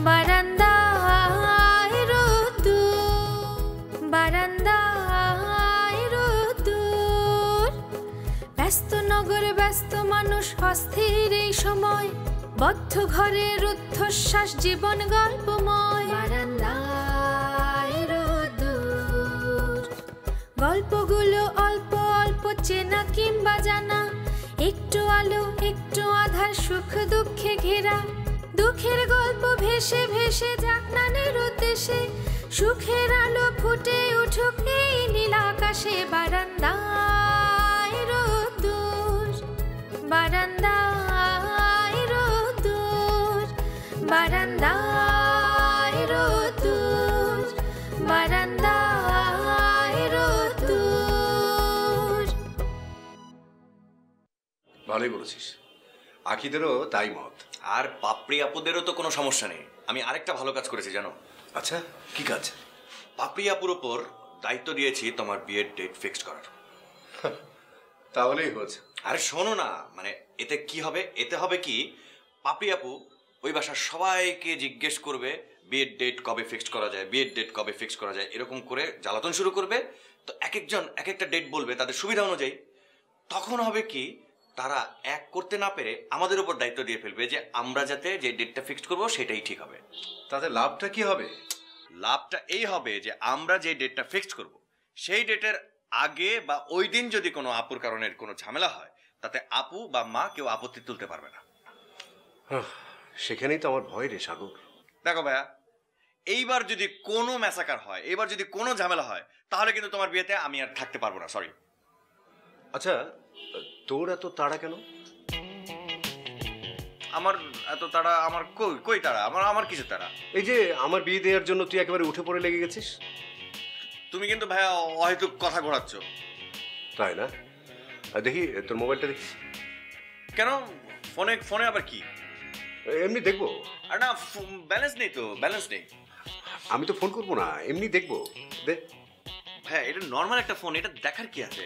বারান্দায় রোদ্দুর, বারান্দায় রোদ্দুর, ব্যস্ত নগরে ব্যস্ত মানুষ অস্থির এই সময়, বদ্ধ ঘরে রুদ্ধশ্বাস জীবন গল্পময়। বারান্দায় রোদ্দুর, গল্পগুলো অল্প অল্প চেনা কিংবা জানা, একটু আলো একটু আধার, সুখ দুঃখে ঘেরা, দুঃখের গল্প ভেসে ভেসে যাক নানের উদ্দেশ্যে, সুখের আলো ফুটে উঠুক এই নীল আকাশে। বারান্দায় রোদ্দুর, বারান্দায় রোদ্দুর, বারান্দায় রোদ্দুর, বারান্দায় রোদ্দুর। ভালোই বলেছিস, আখিদেরও তাই মত। আর পাপড়ি আপুদেরও তো কোনো সমস্যা নেই। আমি আরেকটা ভালো কাজ করেছি জানো? আচ্ছা, কি কাজ? পাপড়ি আপুর ওপর দায়িত্ব দিয়েছি তোমার বিয়ের ডেট ফিক্সড করার। তাহলেই হয়েছে। আরে শোনো না, মানে এতে কি হবে? এতে হবে কি, পাপড়ি আপু ওই বাসার সবাইকে জিজ্ঞেস করবে বিয়ের ডেট কবে ফিক্সড করা যায়, বিয়ের ডেট কবে ফিক্সড করা যায়, এরকম করে জ্বালাতন শুরু করবে। তো এক একজন এক একটা ডেট বলবে তাদের সুবিধা অনুযায়ী। তখন হবে কি, তারা এক করতে না পেরে আমাদের উপর দায়িত্ব দিয়ে ফেলবে যে আমরা যাতে যে ডেটটা ফিক্সড করবো সেটাই ঠিক হবে। তাতে লাভটা কি হবে? লাভটা এই হবে যে আমরা যে ডেটটা ফিক্সড করব সেই ডেটের আগে বা ওই দিন যদি কোনো আপুর কারণের কোনো ঝামেলা হয়, তাতে আপু বা মা কেউ আপত্তি তুলতে পারবে না। সেখানেই তো আমার ভয় রে সাগর। দেখো ভাইয়া, এইবার যদি কোনো ম্যাসাকার হয়, এইবার যদি কোনো ঝামেলা হয়, তাহলে কিন্তু তোমার বিয়েতে আমি আর থাকতে পারবো না, সরি। আচ্ছা, তোর এত তাড়া কেন? আমার এত তাড়া? আমার কই তাড়া? আমার কিছু তাড়া? এই যে আমার বিয়ে দেওয়ার জন্য তুই একেবারে উঠে পড়ে লেগে গেছিস। তুমি কিন্তু ভাইয়া অহেতুক কথা ঘোরাচ্ছ। তাই না? দেখি তোর মোবাইলটা দেখি। কেন? ফোনে ফোনে আবার কি? এমনি দেখবো। আর না, ব্যালেন্স নেই তো, ব্যালেন্স নেই। আমি তো ফোন করবো না, এমনি দেখবো। দে। হ্যাঁ, এটা নর্মাল একটা ফোন, এটা দেখার কি আছে?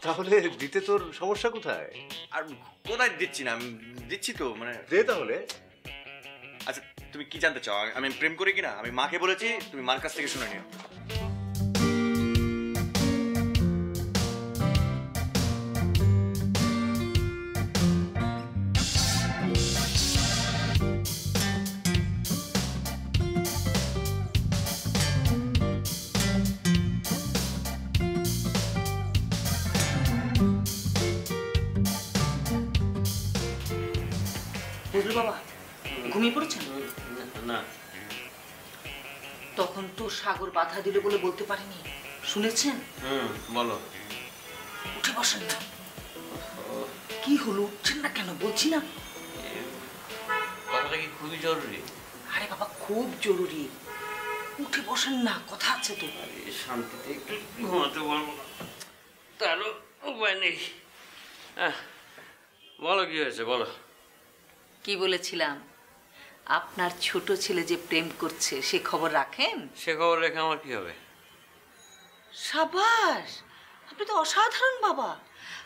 তাহলে দিতে তোর সমস্যা কোথায়? আর কোথায় দিচ্ছি না, আমি দিচ্ছি তো, মানে দে তাহলে। আচ্ছা, তুমি কি জানতে চাও আমি প্রেম করি কিনা? আমি মাকে বলেছি, তুমি মার কাছ থেকে শুনে নিও। বুঝলো বাবা, ঘুমিয়ে পড়েছেন? না, তখন তো সাগর বাধা দিল বলে বলতে পারিনি, শুনেছেন? বলো। উঠে বসেন না। কি হলো, উঠছেন না কেন? বলছি না। কথাটা কি খুবই জরুরি? আরে বাবা, খুব জরুরি। উঠে বসেন না, কথা আছে তো। শান্তিতে একটু ঘুমাতে পারবো না, তারও উপায় নেই। বলো কি হয়েছে, বলো। কি বলেছিলাম, আপনার ছোট ছেলে যে প্রেম করছে সে খবর রাখেন? সে খবর রেখে আমার কি হবে? সাবাস, আপনি তো অসাধারণ বাবা।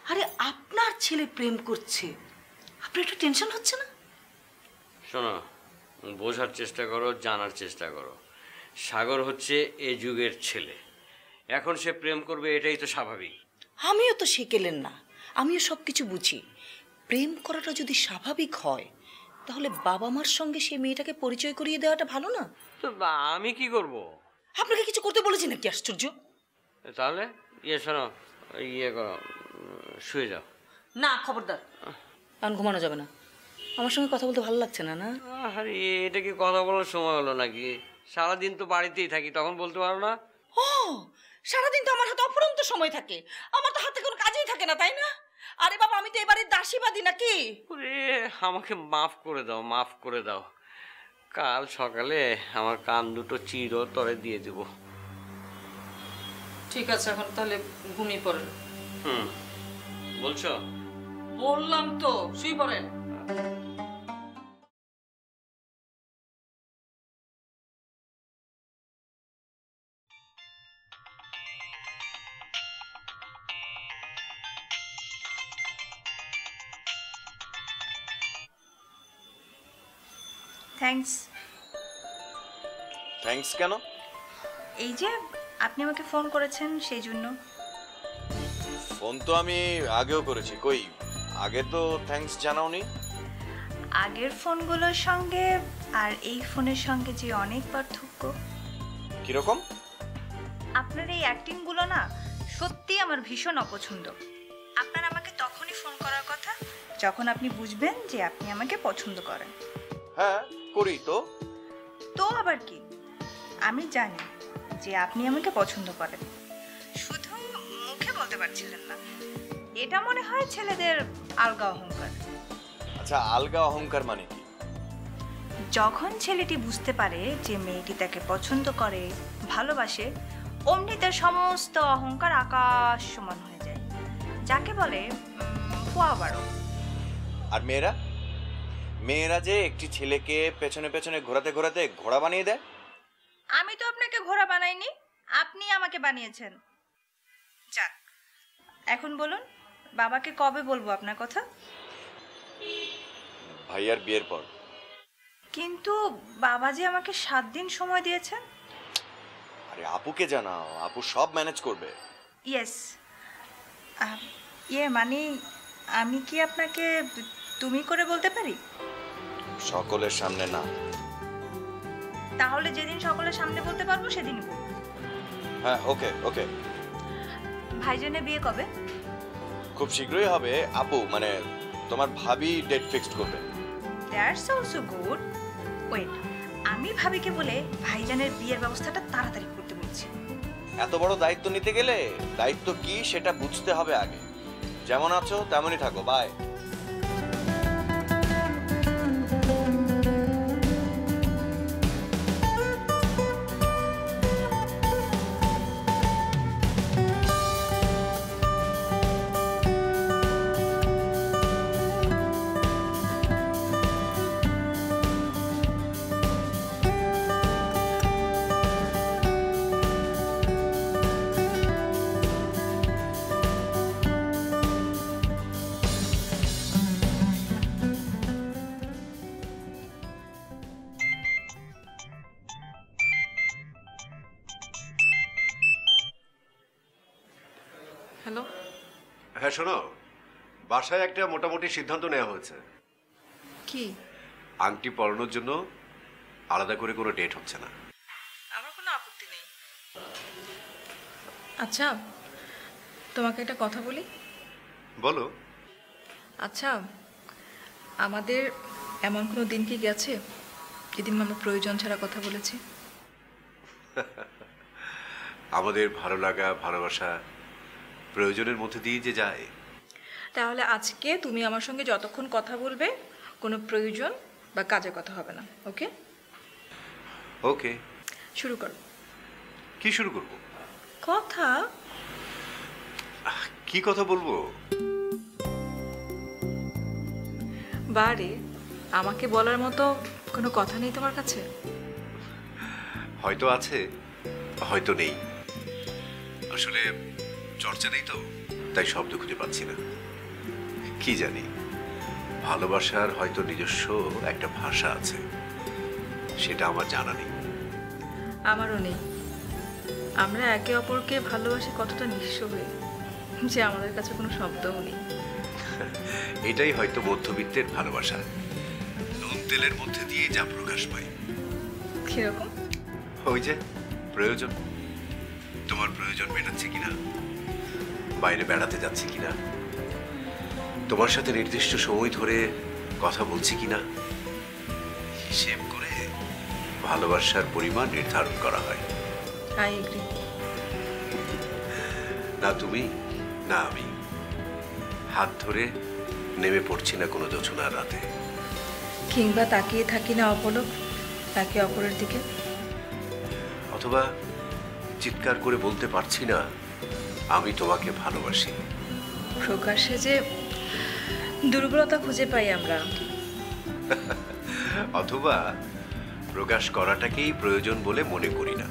আরে আপনার ছেলে প্রেম করছে, আপনার একটু টেনশন হচ্ছে না? শোনো, বোঝার চেষ্টা করো, জানার চেষ্টা করো। সাগর হচ্ছে এ যুগের ছেলে, এখন সে প্রেম করবে, এটাই তো স্বাভাবিক। আমিও তো শিখেলেন না, আমিও সব কিছু বুঝি। প্রেম করাটা যদি স্বাভাবিক হয়, তাহলে বাবা মার সঙ্গে সে মেয়েটাকে পরিচয় করিয়ে দেওয়াটা ভালো না? তো আমি কি করব? আপনাকে কিছু করতে বলেছি নাকি? আশ্চর্য। তাহলে শোনো, করো, শুয়ে যাও। না, খবরদার, কারণ ঘুমানো যাবে না। আমার সঙ্গে কথা বলতে ভালো লাগছে না। না আরে, এটা কি কথা বলার সময় হলো নাকি? সারাদিন তো বাড়িতেই থাকি, তখন বলতে পারো না? ও, সারাদিন তো আমার হাতে অপরন্ত সময় থাকে, আমার তো হাতে কোনো কাজই থাকে না, তাই না? আরে বাবা, আমি তো এবারে দাসীবাদী নাকি? আমাকে মাফ করে দাও, মাফ করে দাও। কাল সকালে আমার কান দুটো চিরতরে দিয়ে দেব। ঠিক আছে, এখন তাহলে ঘুমিয়ে পড়েন। বলছো? বললাম তো, শুয়ে পড়েন। থ্যাঙ্কস। থ্যাঙ্কস কেন? এই যে আপনি আমাকে ফোন করেছেন সেই জন্য। ফোন তো আমি আগেও করেছি, কই আগে তো থ্যাঙ্কস জানাওনি। আগের ফোনগুলোর সঙ্গে আর এই ফোনের সঙ্গে যে অনেক পার্থক্য। কিরকম? আপনার এই অ্যাক্টিংগুলো না সত্যি আমার ভীষণ অপছন্দ। আপনার আমাকে তখনই ফোন করার কথা যখন আপনি বুঝবেন যে আপনি আমাকে পছন্দ করেন। হ্যাঁ করি তো। তো আবার কি, আমি জানি যে আপনি আমাকে পছন্দ করেন, শুধু মুখে বলতে পারছিলেন না। এটা মনে হয় ছেলেদের আলগা অহংকার। আচ্ছা, আলগা অহংকার মানে কি? যখন ছেলেটি বুঝতে পারে যে মেয়েটি তাকে পছন্দ করে, ভালোবাসে, অমনি তার সমস্ত অহংকার আকাশ সমান হয়ে যায়, যাকে বলে ফোয়া বারো। আর মেয়েরা মেয়েরা যে একটি ছেলেকে পেছনে পেছনে ঘোরাতে ঘোরাতে ঘোড়া বানিয়ে দেয়। আমি তো আপনাকে ঘোড়া বানাইনি, আপনি আমাকে বানিয়েছেন। যাক, এখন বলুন বাবাকে কবে বলবো আপনার কথা? ভাইয়ার বিয়ের পর। কিন্তু বাবা যে আমাকে 7 দিন সময় দিয়েছেন। আরে আপুকে জানাও, আপু সব ম্যানেজ করবে। ইয়েস, মানে আমি কি আপনাকে তুমি করে বলতে পারি? সকলের সামনে না। তাহলে যেদিন সকলের সামনে বলতে পারবো সেদিন বলবো। হ্যাঁ ওকে ওকে। ভাইজানের বিয়ে কবে? খুব শীঘ্রই হবে আপু, মানে তোমার ভাবি ডেট ফিক্সড করবে। That's also good. ওয়েট, আমি ভাবিকে বলে ভাইজানের বিয়ের ব্যবস্থাটা তাড়াতাড়ি করতে বলছি। এত বড় দায়িত্ব নিতে গেলে দায়িত্ব কি সেটা বুঝতে হবে আগে। যেমন আছো তেমনই থাকো, বাই। হ্যালো। হ্যাঁ শোনো, বাসায় একটা মোটামুটি সিদ্ধান্ত নেওয়া হয়েছে। কি? আংটি পরানোর জন্য আলাদা করে কোনো ডেট হচ্ছে না। আমার কোনো আপত্তি নেই। আচ্ছা, তোমাকে একটা কথা বলি। বলো। আচ্ছা, আমাদের এমন কোনো দিন কি গেছে যেদিন আমরা প্রয়োজন ছাড়া কথা বলেছি? আমাদের ভালো লাগা ভালোবাসা প্রয়োজনের মধ্যে দিয়ে যে যায়। তাহলে আজকে তুমি আমার সঙ্গে যতক্ষণ কথা বলবে কোনো প্রয়োজন বা কাজের কথা হবে না, ওকে? ওকে, শুরু করো। কি শুরু করব? কথা। কি কথা বলবো? বারে, আমাকে বলার মতো কোনো কথা নেই তোমার কাছে? হয়তো আছে, হয়তো নেই। আসলে চর্চা নেই তো, তাই শব্দ খুঁজে পাচ্ছি না। কি জানি, ভালোবাসার হয়তো নিজস্ব একটা ভাষা আছে, সেটা আমার জানা নেই। আমারও নেই। আমরা একে অপরকে ভালোবাসি কতটা নিঃস্ব হয়ে যে আমাদের কাছে কোনো শব্দও নেই। এটাই হয়তো মধ্যবিত্তের ভালোবাসা, নুন তেলের মধ্যে দিয়ে যা প্রকাশ পায়। কিরকম? ওই যে প্রয়োজন। তোমার প্রয়োজন মেটাচ্ছে কিনা, বাইরে বেড়াতে যাচ্ছি কিনা, তোমার সাথে নির্দিষ্ট সময় ধরে কথা বলছি কিনা, হিসেব করে ভালোবাসার পরিমাণ নির্ধারণ করা হয়। I agree. না তুমি না আমি হাত ধরে নেমে পড়ছি না কোনো জোছনার রাতে, কিংবা তাকিয়ে থাকি না অপলক একে অপরের দিকে, অথবা চিৎকার করে বলতে পারছি না আমি তোমাকে ভালোবাসি। প্রকাশ্যে যে দুর্বলতা খুঁজে পাই আমরা। অথবা প্রকাশ করাটাকেই প্রয়োজন বলে মনে করি না।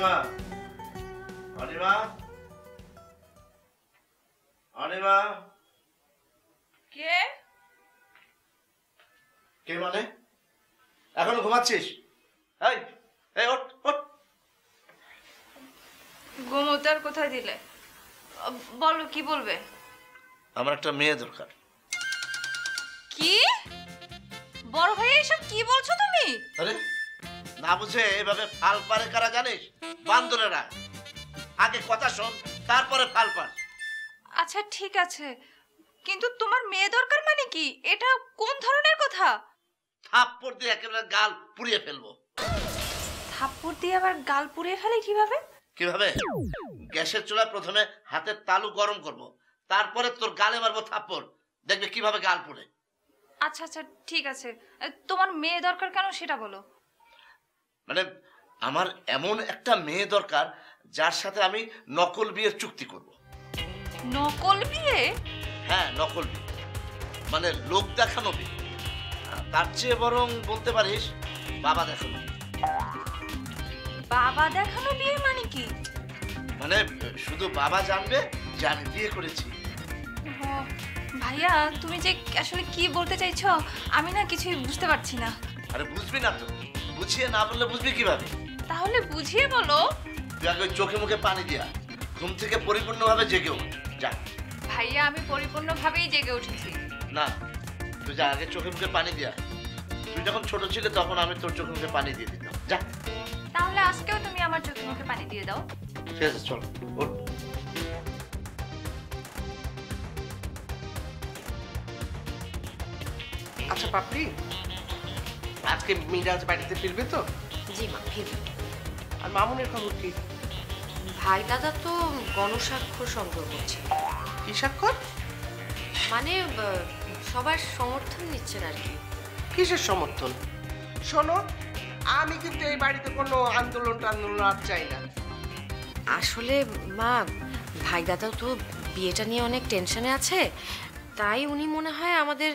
অনিমা, অনিমা, অনিমা। কে? কে মানে? এখনো ঘুমাচ্ছিস? এই এই ওঠ ওঠ। গোমতার কোথায় দিলে? বলো, কি বলবে? আমার একটা মেয়ে দরকার। কি? বড় ভাই এসব কি বলছো তুমি? আরে না বুঝে এভাবে ফাল পারে কারা জানিস? বান্দরেরা। আগে কথা শোন, তারপরে ফাল পার। আচ্ছা ঠিক আছে, কিন্তু তোমার মেয়ে দরকার মানে কি? এটা কোন ধরনের কথা? থাপ্পড় দিয়ে একেবারে গাল পুড়িয়ে ফেলবো। থাপ্পড় দিয়ে আবার গাল পুড়িয়ে ফেলে কিভাবে? কিভাবে? গ্যাসের চুলায় প্রথমে হাতের তালু গরম করব, তারপরে তোর গালে মারবো থাপ্পড়, দেখবে কিভাবে গাল পুড়ে। আচ্ছা আচ্ছা ঠিক আছে, তোমার মেয়ে দরকার কেন সেটা বলো। মানে আমার এমন একটা মেয়ে দরকার যার সাথে আমি নকল বিয়ের চুক্তি করব। নকল বিয়ে? হ্যাঁ, নকল বিয়ে মানে লোক দেখানো বিয়ে। তার চেয়ে বরং বলতে পারিস বাবা দেখানো বিয়ে। বাবা দেখানো বিয়ে মানে কি? মানে শুধু বাবা জানবে যে আমি বিয়ে করেছি। ও, ভাইয়া তুমি যে আসলে কি বলতে চাইছো আমি না কিছুই বুঝতে পারছি না। আরে বুঝবি না তো, বুঝিয়ে না বললে বুঝবি কিভাবে? তাহলে বুঝিয়ে বলো। তুই আগে চোখে মুখে পানি দিয়া ঘুম থেকে পরিপূর্ণভাবে জেগে ওঠ। যা। ভাইয়া আমি পরিপূর্ণভাবেই জেগে উঠেছি। না, তুই যা, আগে চোখে মুখে পানি দিয়া। তুই যখন ছোট ছিলে তখন আমি তোর চোখে মুখে পানি দিয়ে দিতাম। যা। তাহলে আজকেও তুমি আমার চোখে মুখে পানি দিয়ে দাও। ঠিক আছে, চল ওঠ। আচ্ছা পাপড়ি, আজকে মিরাজ বাড়িতে ফিরবে তো? জি মা, ফিরবে। আর মামুনের খবর কি? ভাই দাদা তো গণস্বাক্ষর সংগ্রহ করছে। কি স্বাক্ষর? মানে সবার সমর্থন নিচ্ছেন আর কি। কিসের সমর্থন? শোনো, আমি কিন্তু এই বাড়িতে কোনো আন্দোলন টান্দোলন আর চাই না। আসলে মা, ভাই দাদা তো বিয়েটা নিয়ে অনেক টেনশনে আছে, তাই উনি মনে হয় আমাদের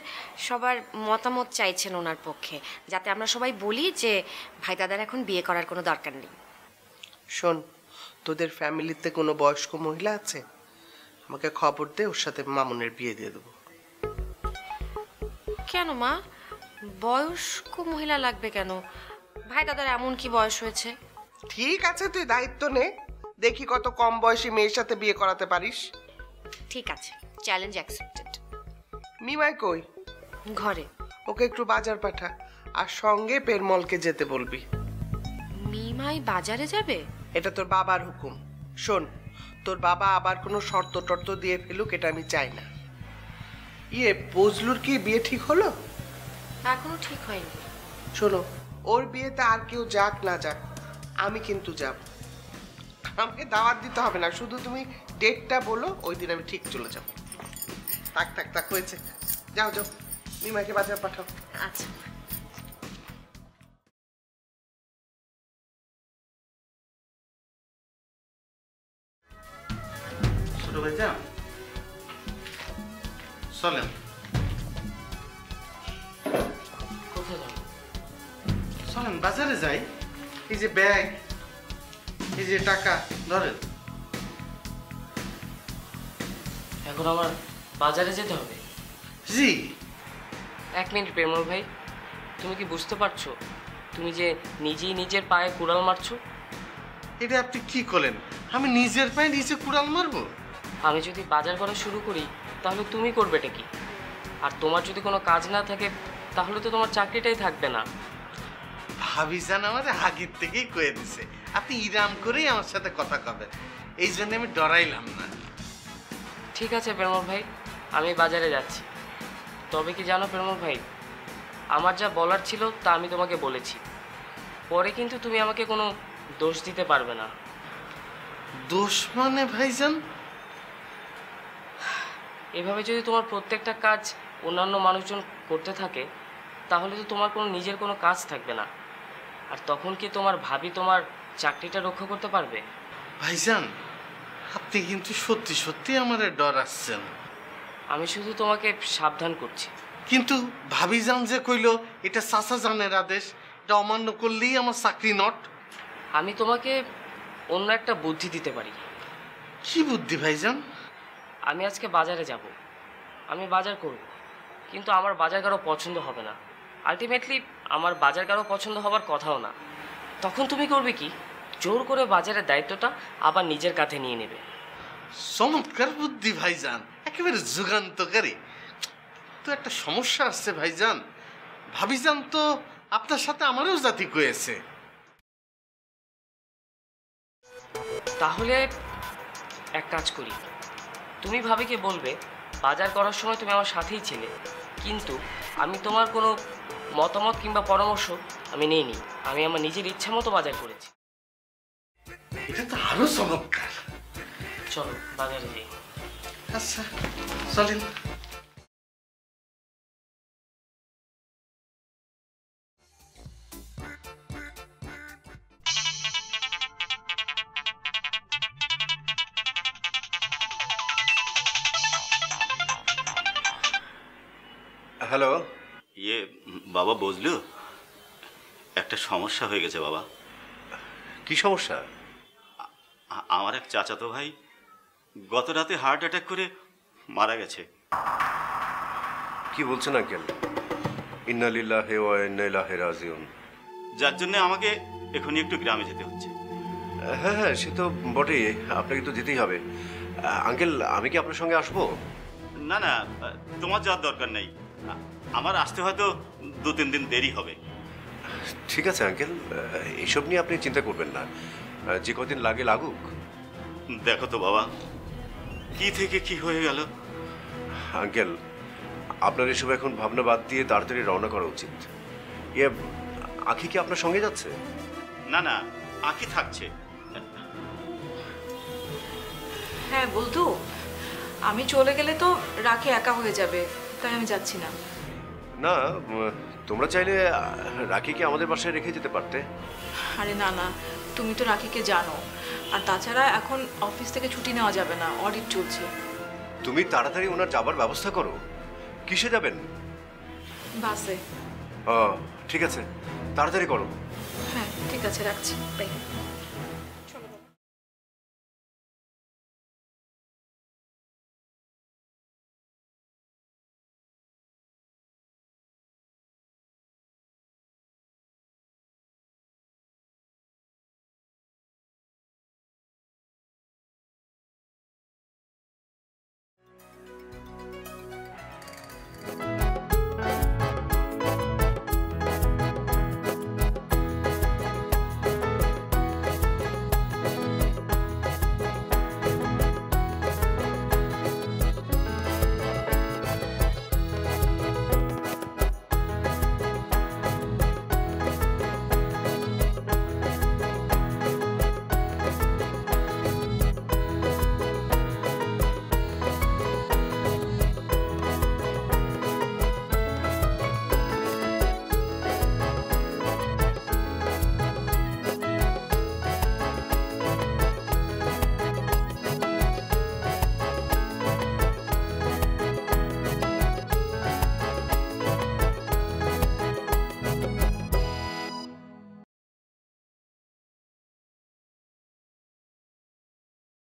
সবার মতামত চাইছেন ওনার পক্ষে, যাতে আমরা সবাই বলি যে ভাই দাদার এখন বিয়ে করার কোনো দরকার নেই। শোন, তোদের ফ্যামিলিতে কোনো বয়স্ক মহিলা আছে? আমাকে খবর দে, ওর সাথে মামুনের বিয়ে দিয়ে দেবো। কেন মা, বয়স্ক মহিলা লাগবে কেন? ভাই দাদার এমন কি বয়স হয়েছে? ঠিক আছে, তুই দায়িত্ব নে, দেখি কত কম বয়সী মেয়ের সাথে বিয়ে করাতে পারিস। ঠিক আছে, চ্যালেঞ্জ অ্যাকসেপ্টেড। মিমাই কই? ঘরে। ওকে একটু বাজার পাঠা, আর সঙ্গে পেরমলকে যেতে বলবি। মিমাই বাজারে যাবে? এটা তোর বাবার হুকুম। শোন, তোর বাবা আবার কোনো শর্ত টর্ত দিয়ে ফেলুক, এটা আমি চাই না। ইয়ে, ফজলুর কি বিয়ে ঠিক হলো? এখনো ঠিক হয়নি। শোনো, ওর বিয়েতে আর কেউ যাক না যাক, আমি কিন্তু যাব। আমাকে দাওয়াত দিতে হবে না, শুধু তুমি ডেটটা বলো, ওই দিন আমি ঠিক চলে যাব। থাক থাক থাক, হয়েছে, যাও যাও, মিমাকে বাজার পাঠাও। আচ্ছা। ছোট ভাইজান চলেন। কোথায় যাবো? চলেন বাজারে যাই। এই যে ব্যাগ, এই যে টাকা ধরেন। এখন আমার বাজারে যেতে হবে? জি। 1 মিনিট প্রেমল ভাই, তুমি কি বুঝতে পারছো তুমি যে নিজেই নিজের পায়ে কুড়াল মারছো? এটা আপনি কি করলেন? আমি নিজের পায়ে নিজে কুড়াল মারবো? আমি যদি বাজার করা শুরু করি তাহলে তুমি করবেটা কি? আর তোমার যদি কোনো কাজ না থাকে তাহলে তো তোমার চাকরিটাই থাকবে না। ভাবিজান আমার আগের থেকেই কয়ে দিছে আপনি ইরাম করেই আমার সাথে কথা কবেন, এই জন্য আমি ডরাইলাম না। ঠিক আছে প্রেমল ভাই, আমি বাজারে যাচ্ছি। তবে কি জানো প্রেমল ভাই, আমার যা বলার ছিল তা আমি তোমাকে বলেছি, পরে কিন্তু তুমি আমাকে কোনো দোষ দিতে পারবে না। দোষ মানে ভাইজান? এভাবে যদি তোমার প্রত্যেকটা কাজ অন্যান্য মানুষজন করতে থাকে তাহলে তো তোমার কোনো নিজের কোনো কাজ থাকবে না, আর তখন কি তোমার ভাবি তোমার চাকরিটা রক্ষা করতে পারবে? ভাইজান আপনি কিন্তু সত্যি সত্যি আমারে ডরাচ্ছেন। আমি শুধু তোমাকে সাবধান করছি। কিন্তু ভাবিজান যে কইলো এটা চাচা জানের আদেশ, এটা অমান্য করলেই আমার চাকরি নট। আমি তোমাকে অন্য একটা বুদ্ধি দিতে পারি। কি বুদ্ধি ভাইজান? আমি আজকে বাজারে যাব, আমি বাজার করব, কিন্তু আমার বাজার কারো পছন্দ হবে না। আলটিমেটলি আমার বাজার কারো পছন্দ হবার কথাও না। তখন তুমি করবে কি? জোর করে বাজারের দায়িত্বটা আবার নিজের কাঁধে নিয়ে নেবে। চমৎকার বুদ্ধি ভাইজান, একেবারে যুগান্তকারী। তো একটা সমস্যা আসছে ভাইজান, ভাবিজান তো আপনার সাথে আমারও জাতি কয়েছে। তাহলে এক কাজ করি, তুমি ভাবিকে বলবে বাজার করার সময় তুমি আমার সাথেই ছিলে, কিন্তু আমি তোমার কোনো মতামত কিংবা পরামর্শ আমি নিইনি, আমি আমার নিজের ইচ্ছা মতো বাজার করেছি। এটা তো আরো চমৎকার। চলো বাজারে যাই। আচ্ছা চলেন। হ্যালো। বাবা বুঝলো, একটা সমস্যা হয়ে গেছে বাবা। কি সমস্যা? আমার এক চাচাতো ভাই গত রাতে হার্ট অ্যাটাক করে মারা গেছে। কি বলছেন আঙ্কেল? ইন্না লিল্লাহি ওয়া ইন্না ইলাইহি রাজিউন। যার জন্য আমাকে এখনই একটু গ্রামে যেতে হচ্ছে। হ্যাঁ হ্যাঁ, সে তো বটেই, আপনাকে তো যেতেই হবে। আঙ্কেল, আমি কি আপনার সঙ্গে আসবো? না না, তোমার যাওয়ার দরকার নেই, আমার আসতে হয়তো 2-3 দিন দেরি হবে। ঠিক আছে আঙ্কেল, এইসব নিয়ে আপনি চিন্তা করবেন না, যে কদিন লাগে লাগুক। দেখো তো বাবা, কি থেকে কি হয়ে গেল। আঙ্কেল, আপনার এসব এখন ভাবনা বাদ দিয়ে তাড়াতাড়ি রওনা করা উচিত। আখি কি আপনার সঙ্গে যাচ্ছে? না না, আখি থাকছে। হ্যাঁ বলতু, আমি চলে গেলে তো রাখি একা হয়ে যাবে, তাই আমি যাচ্ছি না। না, তোমরা চাইলে রাখিকে আমাদের বাসায় রেখে যেতে পারতে। আরে না না, তুমি তো রাখিকে জানো, আর তাছাড়া এখন অফিস থেকে ছুটি নেওয়া যাবে না, অডিট চলছে। তুমি তাড়াতাড়ি ওনার যাবার ব্যবস্থা করো। কিসে যাবেন? বাসে। ঠিক আছে, তাড়াতাড়ি করো। হ্যাঁ ঠিক আছে, রাখছি, বাই।